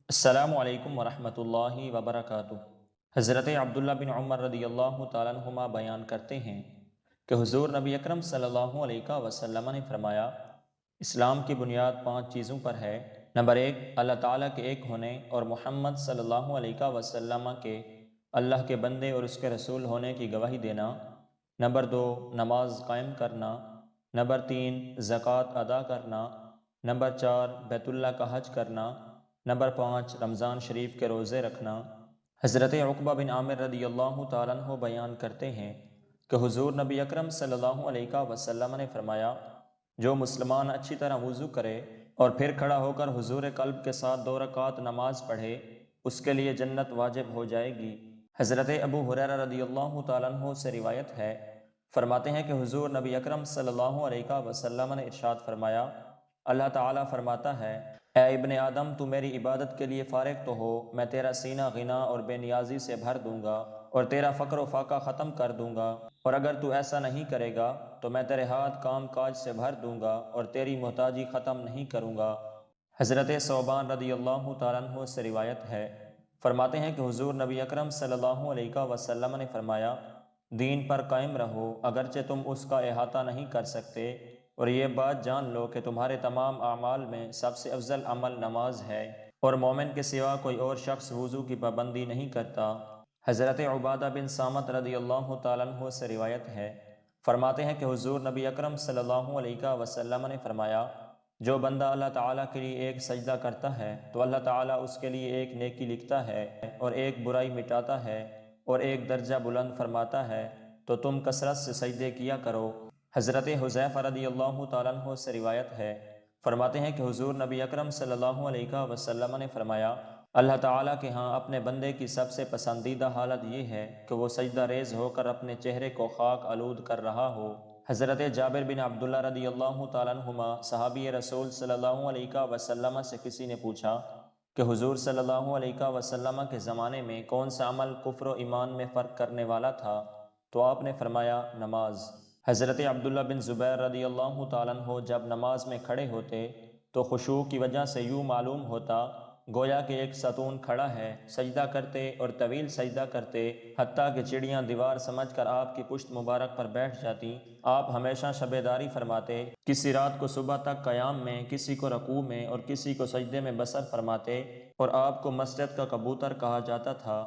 السلام علیکم ورحمۃ اللہ وبرکاتہ۔ حضرت عبداللہ بن عمر رضی اللہ تعالیٰ عنہما بیان کرتے ہیں کہ حضور نبی اکرم صلی اللہ علیہ وسلم نے فرمایا، اسلام کی بنیاد 5 چیزوں پر ہے۔ نمبر 1، اللہ تعالیٰ کے ایک ہونے اور محمد صلی اللہ علیہ وسلم کے اللہ کے بندے اور اس کے رسول ہونے کی گواہی دینا۔ نمبر 2، نماز قائم کرنا۔ نمبر 3، زکوٰۃ ادا کرنا۔ نمبر 4، بیت اللہ کا حج کرنا۔ نمبر 5، رمضان شریف کے روزے رکھنا۔ حضرت عقبہ بن عامر رضی اللہ تعالیٰ عنہ بیان کرتے ہیں کہ حضور نبی اکرم صلی اللہ علیہ وسلم نے فرمایا، جو مسلمان اچھی طرح وضو کرے اور پھر کھڑا ہو کر حضور قلب کے ساتھ 2 رکعت نماز پڑھے، اس کے لیے جنت واجب ہو جائے گی۔ حضرت ابو ہریرہ رضی اللہ تعالیٰ عنہ سے روایت ہے، فرماتے ہیں کہ حضور نبی اکرم صلی اللہ علیہ وسلم نے ارشاد فرمایا، اللہ تعالیٰ فرماتا ہے، اے ابن آدم، تو میری عبادت کے لیے فارغ تو ہو، میں تیرا سینہ غنا اور بے نیازی سے بھر دوں گا اور تیرا فقر و فاقہ ختم کر دوں گا، اور اگر تو ایسا نہیں کرے گا تو میں تیرے ہاتھ کام کاج سے بھر دوں گا اور تیری محتاجی ختم نہیں کروں گا۔ حضرت ثوبان رضی اللہ تعالیٰ عنہ سے روایت ہے، فرماتے ہیں کہ حضور نبی اکرم صلی اللہ علیہ وسلم نے فرمایا، دین پر قائم رہو اگرچہ تم اس کا احاطہ نہیں کر سکتے، اور یہ بات جان لو کہ تمہارے تمام اعمال میں سب سے افضل عمل نماز ہے، اور مومن کے سوا کوئی اور شخص وضو کی پابندی نہیں کرتا۔ حضرت عبادہ بن صامت رضی اللہ تعالیٰ عنہ سے روایت ہے، فرماتے ہیں کہ حضور نبی اکرم صلی اللہ علیہ وسلم نے فرمایا، جو بندہ اللہ تعالیٰ کے لیے ایک سجدہ کرتا ہے تو اللہ تعالیٰ اس کے لیے ایک نیکی لکھتا ہے اور ایک برائی مٹاتا ہے اور ایک درجہ بلند فرماتا ہے، تو تم کثرت سے سجدے کیا کرو۔ حضرت حذیفہ رضی اللہ تعالیٰ عنہ سے روایت ہے، فرماتے ہیں کہ حضور نبی اکرم صلی اللہ علیہ وسلم نے فرمایا، اللہ تعالیٰ کے ہاں اپنے بندے کی سب سے پسندیدہ حالت یہ ہے کہ وہ سجدہ ریز ہو کر اپنے چہرے کو خاک آلود کر رہا ہو۔ حضرت جابر بن عبداللہ رضی اللہ تعالیٰ عنہما صحابی رسول صلی اللہ علیہ وسلم سے کسی نے پوچھا کہ حضور صلی اللہ علیہ وسلم کے زمانے میں کون سا عمل کفر و ایمان میں فرق کرنے والا تھا؟ تو آپ نے فرمایا، نماز۔ حضرت عبداللہ بن زبیر رضی اللہ تعالیٰ عنہ جب نماز میں کھڑے ہوتے تو خشوع کی وجہ سے یوں معلوم ہوتا گویا کہ ایک ستون کھڑا ہے، سجدہ کرتے اور طویل سجدہ کرتے، حتیٰ کہ چڑیاں دیوار سمجھ کر آپ کی پشت مبارک پر بیٹھ جاتی۔ آپ ہمیشہ شبیداری فرماتے، کسی رات کو صبح تک قیام میں، کسی کو رکوع میں اور کسی کو سجدے میں بسر فرماتے، اور آپ کو مسجد کا کبوتر کہا جاتا تھا۔